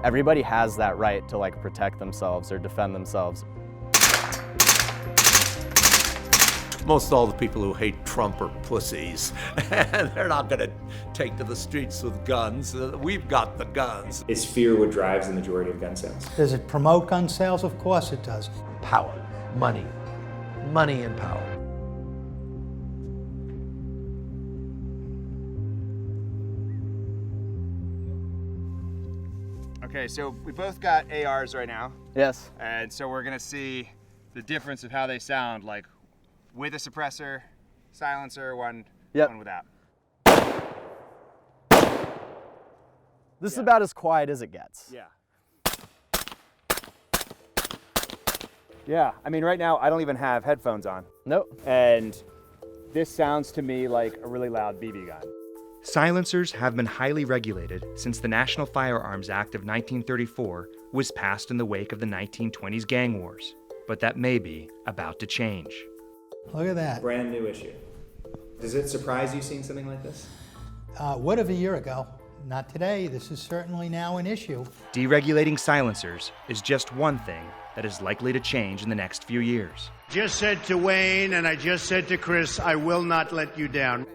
everybody has that right to like protect themselves or defend themselves. Most all the people who hate Trump are pussies, and they're not going to take to the streets with guns. We've got the guns. Is fear what drives the majority of gun sales? Does it promote gun sales? Of course it does. Power, money, money and power. Okay, so we both got ARs right now. Yes. And so we're gonna see the difference of how they sound, like with a suppressor, silencer, one without. This is about as quiet as it gets. Yeah. Yeah, I mean right now I don't even have headphones on. Nope. And this sounds to me like a really loud BB gun. Silencers have been highly regulated since the National Firearms Act of 1934 was passed in the wake of the 1920s gang wars. But that may be about to change. Look at that. Brand new issue. Does it surprise you seeing something like this? Would have a year ago. Not today. This is certainly now an issue. Deregulating silencers is just one thing that is likely to change in the next few years. Just said to Wayne and I just said to Chris, I will not let you down.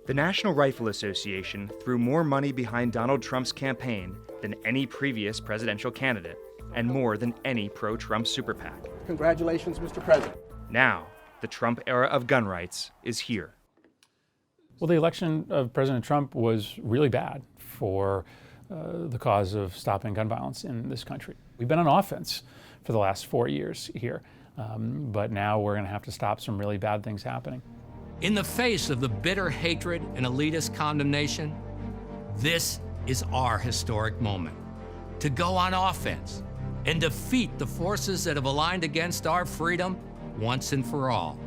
The National Rifle Association threw more money behind Donald Trump's campaign than any previous presidential candidate, and more than any pro-Trump super PAC. Congratulations, Mr. President. Now, the Trump era of gun rights is here. Well, the election of President Trump was really bad for the cause of stopping gun violence in this country. We've been on offense for the last 4 years here, but now we're going to have to stop some really bad things happening. In the face of the bitter hatred and elitist condemnation, this is our historic moment to go on offense and defeat the forces that have aligned against our freedom once and for all.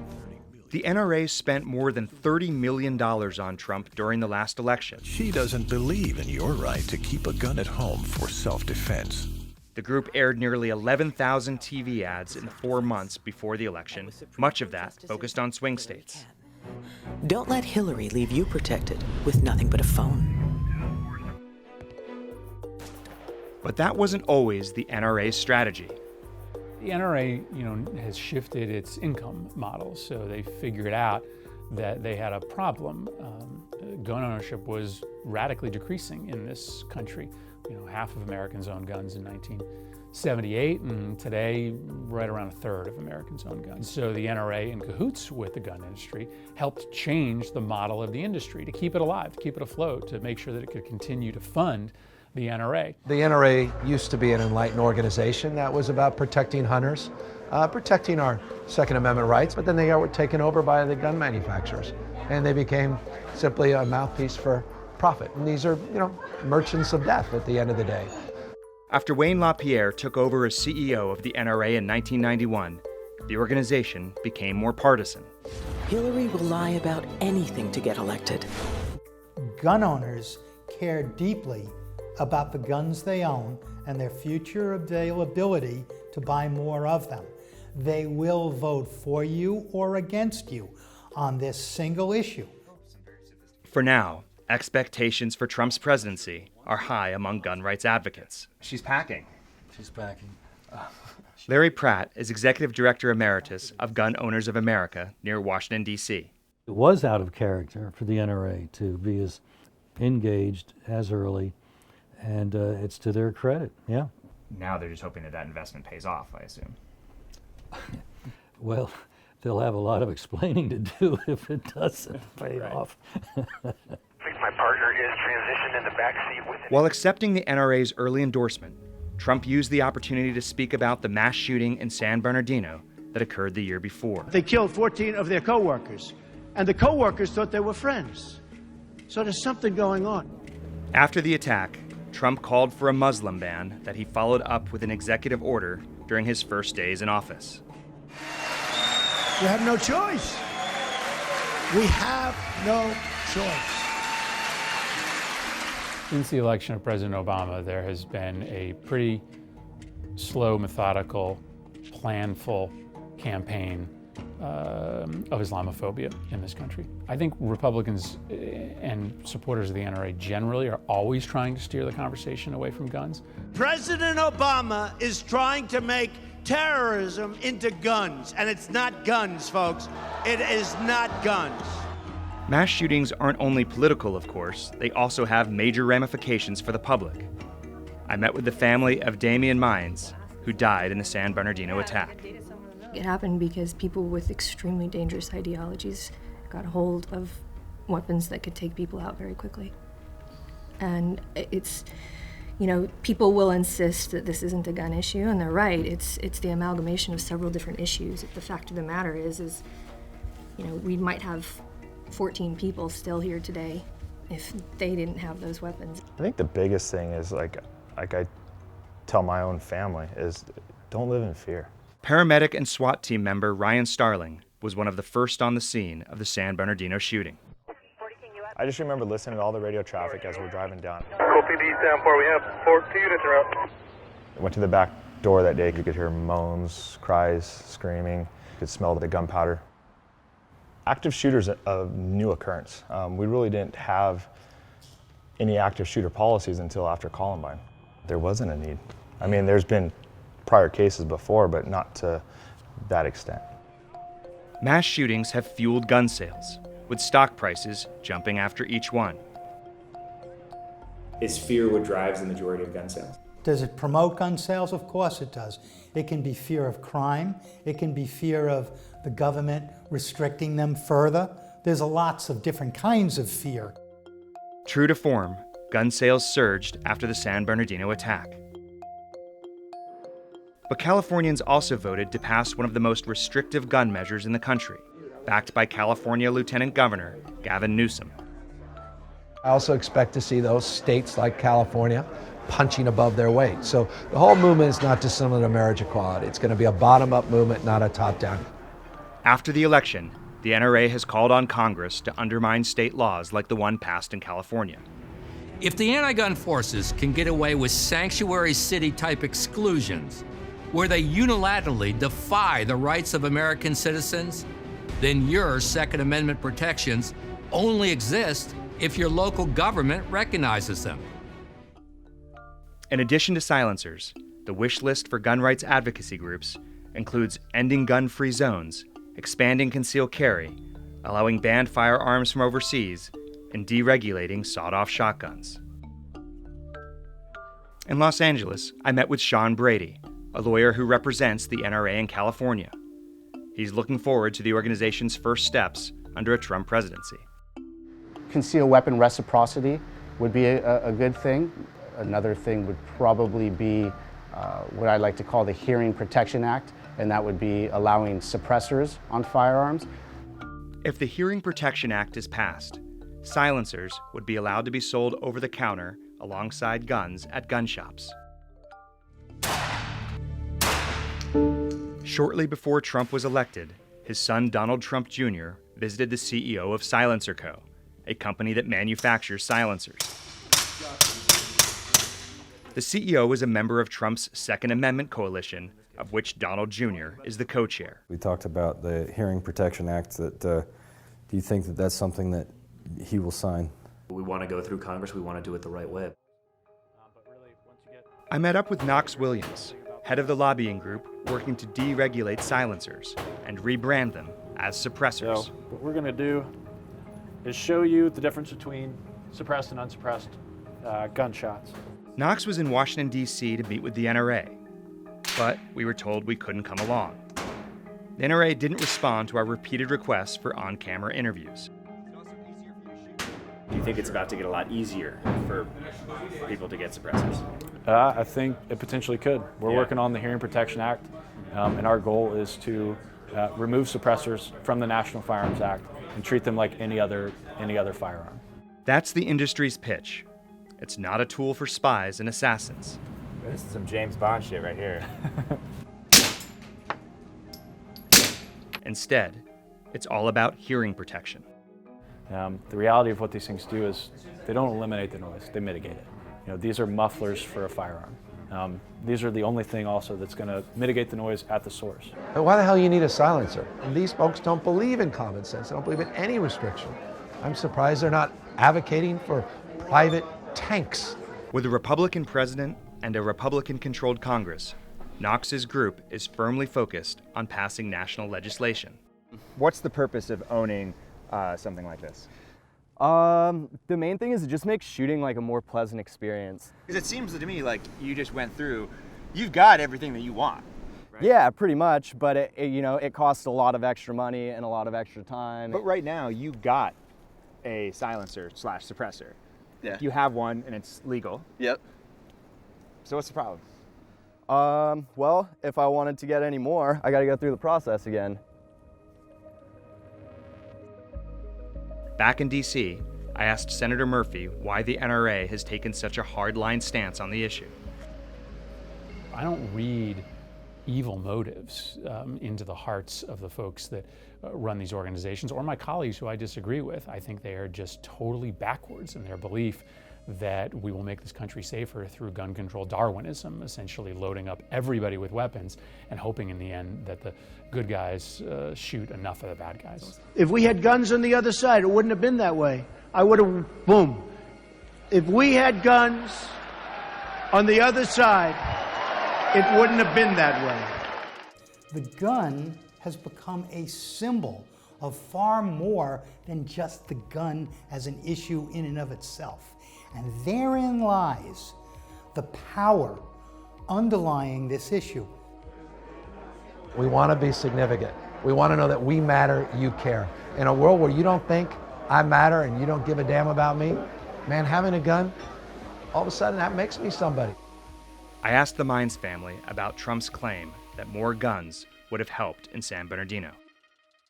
The NRA spent more than $30 million on Trump during the last election. She doesn't believe in your right to keep a gun at home for self-defense. The group aired nearly 11,000 TV ads in the 4 months before the election, much of that focused on swing states. Don't let Hillary leave you protected with nothing but a phone. But that wasn't always the NRA's strategy. The NRA, has shifted its income model, so they figured out that they had a problem. Gun ownership was radically decreasing in this country. Half of Americans owned guns in 1978, and today, right around a third of Americans own guns. So the NRA, in cahoots with the gun industry, helped change the model of the industry to keep it alive, to keep it afloat, to make sure that it could continue to fund the NRA. The NRA used to be an enlightened organization that was about protecting hunters, protecting our Second Amendment rights, but then they were taken over by the gun manufacturers, and they became simply a mouthpiece for profit. And these are, merchants of death at the end of the day. After Wayne LaPierre took over as CEO of the NRA in 1991, the organization became more partisan. Hillary will lie about anything to get elected. Gun owners care deeply about the guns they own and their future availability to buy more of them. They will vote for you or against you on this single issue. For now, expectations for Trump's presidency are high among gun rights advocates. She's packing. She's packing. Larry Pratt is Executive Director Emeritus of Gun Owners of America near Washington, D.C. It was out of character for the NRA to be as engaged as early, and it's to their credit, yeah. Now they're just hoping that investment pays off, I assume. Well, they'll have a lot of explaining to do if it doesn't pay off. My partner is transitioned in the back seat with him. While accepting the NRA's early endorsement, Trump used the opportunity to speak about the mass shooting in San Bernardino that occurred the year before. They killed 14 of their co-workers, and the co-workers thought they were friends. So there's something going on. After the attack, Trump called for a Muslim ban that he followed up with an executive order during his first days in office. You have no choice. We have no choice. Since the election of President Obama, there has been a pretty slow, methodical, planful campaign of Islamophobia in this country. I think Republicans and supporters of the NRA generally are always trying to steer the conversation away from guns. President Obama is trying to make terrorism into guns, and it's not guns, folks. It is not guns. Mass shootings aren't only political, of course, they also have major ramifications for the public. I met with the family of Damian Mines, who died in the San Bernardino attack. It happened because people with extremely dangerous ideologies got hold of weapons that could take people out very quickly. And it's, people will insist that this isn't a gun issue, and they're right. It's the amalgamation of several different issues. The fact of the matter is, we might have 14 people still here today if they didn't have those weapons. I think the biggest thing is, like I tell my own family, is don't live in fear. Paramedic and SWAT team member Ryan Starling was one of the first on the scene of the San Bernardino shooting. I just remember listening to all the radio traffic as we're driving down. OPD down 4, we have 2 units around. I went to the back door that day. You could hear moans, cries, screaming. You could smell the gunpowder. Active shooters a new occurrence. We really didn't have any active shooter policies until after Columbine. There wasn't a need. I mean, there's been prior cases before, but not to that extent. Mass shootings have fueled gun sales, with stock prices jumping after each one. Is fear what drives the majority of gun sales? Does it promote gun sales? Of course it does. It can be fear of crime. It can be fear of the government restricting them further. There's lots of different kinds of fear. True to form, gun sales surged after the San Bernardino attack. But Californians also voted to pass one of the most restrictive gun measures in the country, backed by California Lieutenant Governor Gavin Newsom. I also expect to see those states like California punching above their weight. So the whole movement is not dissimilar to marriage equality. It's going to be a bottom-up movement, not a top-down. After the election, the NRA has called on Congress to undermine state laws like the one passed in California. If the anti-gun forces can get away with sanctuary city-type exclusions, where they unilaterally defy the rights of American citizens, then your Second Amendment protections only exist if your local government recognizes them. In addition to silencers, the wish list for gun rights advocacy groups includes ending gun-free zones, expanding concealed carry, allowing banned firearms from overseas, and deregulating sawed-off shotguns. In Los Angeles, I met with Sean Brady, a lawyer who represents the NRA in California. He's looking forward to the organization's first steps under a Trump presidency. Concealed weapon reciprocity would be a good thing. Another thing would probably be what I like to call the Hearing Protection Act, and that would be allowing suppressors on firearms. If the Hearing Protection Act is passed, silencers would be allowed to be sold over the counter alongside guns at gun shops. Shortly before Trump was elected, his son Donald Trump Jr. visited the CEO of Silencer Co., a company that manufactures silencers. The CEO is a member of Trump's Second Amendment coalition, of which Donald Jr. is the co-chair. We talked about the Hearing Protection Act. Do you think that that's something that he will sign? We want to go through Congress. We want to do it the right way. I met up with Knox Williams, head of the lobbying group working to deregulate silencers and rebrand them as suppressors. So what we're going to do is show you the difference between suppressed and unsuppressed gunshots. Knox was in Washington, D.C. to meet with the NRA, but we were told we couldn't come along. The NRA didn't respond to our repeated requests for on-camera interviews. Do you think it's about to get a lot easier for people to get suppressors? I think it potentially could. We're working on the Hearing Protection Act, and our goal is to remove suppressors from the National Firearms Act and treat them like any other firearm. That's the industry's pitch. It's not a tool for spies and assassins. This is some James Bond shit right here. Instead, it's all about hearing protection. The reality of what these things do is they don't eliminate the noise, they mitigate it. These are mufflers for a firearm. These are the only thing also that's going to mitigate the noise at the source. But why the hell you need a silencer? And these folks don't believe in common sense. They don't believe in any restriction. I'm surprised they're not advocating for private tanks. With a Republican president and a Republican-controlled Congress, Knox's group is firmly focused on passing national legislation. What's the purpose of owning something like this? The main thing is it just makes shooting like a more pleasant experience. Because it seems to me like you just went through, you've got everything that you want. Right? Yeah, pretty much, but it costs a lot of extra money and a lot of extra time. But right now you got a silencer / suppressor. Yeah. You have one and it's legal. Yep. So what's the problem? Well, if I wanted to get any more, I got to go through the process again. Back in D.C., I asked Senator Murphy why the NRA has taken such a hard-line stance on the issue. I don't read evil motives into the hearts of the folks that run these organizations or my colleagues who I disagree with. I think they are just totally backwards in their belief that we will make this country safer through gun control Darwinism, essentially loading up everybody with weapons and hoping in the end that the good guys shoot enough of the bad guys. If we had guns on the other side, it wouldn't have been that way. I would have, boom. If we had guns on the other side, it wouldn't have been that way. The gun has become a symbol of far more than just the gun as an issue in and of itself. And therein lies the power underlying this issue. We want to be significant. We want to know that we matter, you care. In a world where you don't think I matter and you don't give a damn about me, man, having a gun, all of a sudden that makes me somebody. I asked the Mines family about Trump's claim that more guns would have helped in San Bernardino.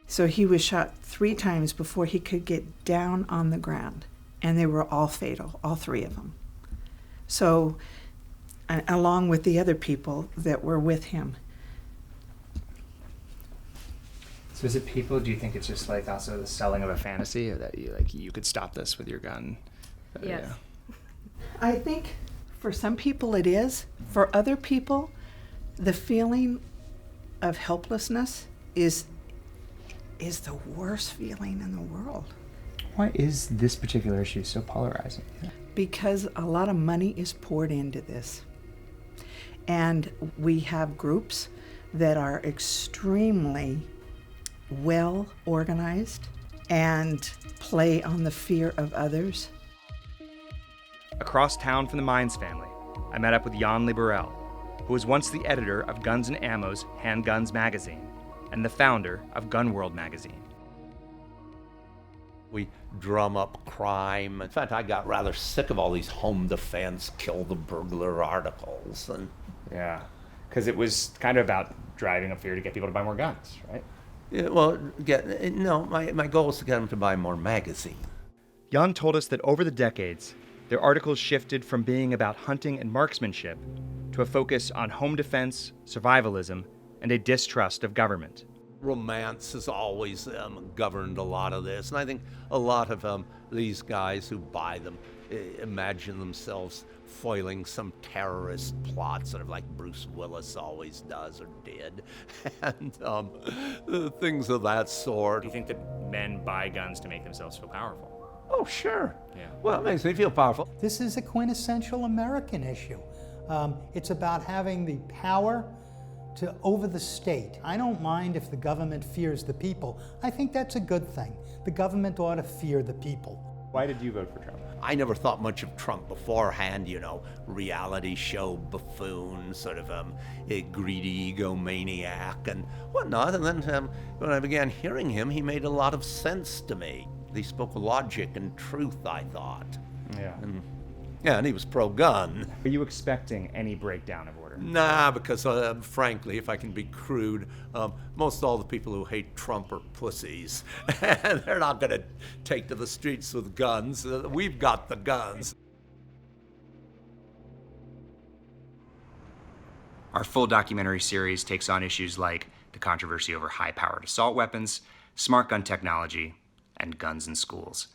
So he was shot 3 times before he could get down on the ground, and they were all fatal, all 3 of them. So, along with the other people that were with him. So is it people, do you think it's just like also the selling of a fantasy, or that you could stop this with your gun? Yes. Yeah. I think for some people it is. For other people, the feeling of helplessness is the worst feeling in the world. Why is this particular issue so polarizing? Because a lot of money is poured into this. And we have groups that are extremely well organized and play on the fear of others. Across town from the Mines family, I met up with Jan Libourel, who was once the editor of Guns and Ammo's Handguns magazine and the founder of Gun World magazine. We drum up crime. In fact, I got rather sick of all these home defense, kill the burglar articles. And yeah, because it was kind of about driving up fear to get people to buy more guns, right? Yeah, well, my goal is to get them to buy more magazines. Jan told us that over the decades, their articles shifted from being about hunting and marksmanship to a focus on home defense, survivalism, and a distrust of government. Romance has always governed a lot of this, and I think a lot of these guys who buy them imagine themselves foiling some terrorist plot, sort of like Bruce Willis always does or did, and things of that sort. Do you think that men buy guns to make themselves feel powerful? Oh, sure. Yeah. Well, it makes me feel powerful. This is a quintessential American issue. It's about having the power to over the state. I don't mind if the government fears the people. I think that's a good thing. The government ought to fear the people. Why did you vote for Trump? I never thought much of Trump beforehand, reality show buffoon, sort of a greedy egomaniac and whatnot. And then when I began hearing him, he made a lot of sense to me. He spoke logic and truth, I thought. Yeah. And he was pro-gun. Are you expecting any breakdown of order? Nah, because frankly, if I can be crude, most all the people who hate Trump are pussies. And they're not going to take to the streets with guns. We've got the guns. Our full documentary series takes on issues like the controversy over high-powered assault weapons, smart gun technology, and guns in schools.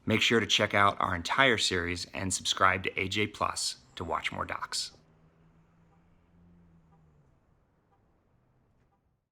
Make sure to check out our entire series and subscribe to AJ Plus to watch more docs.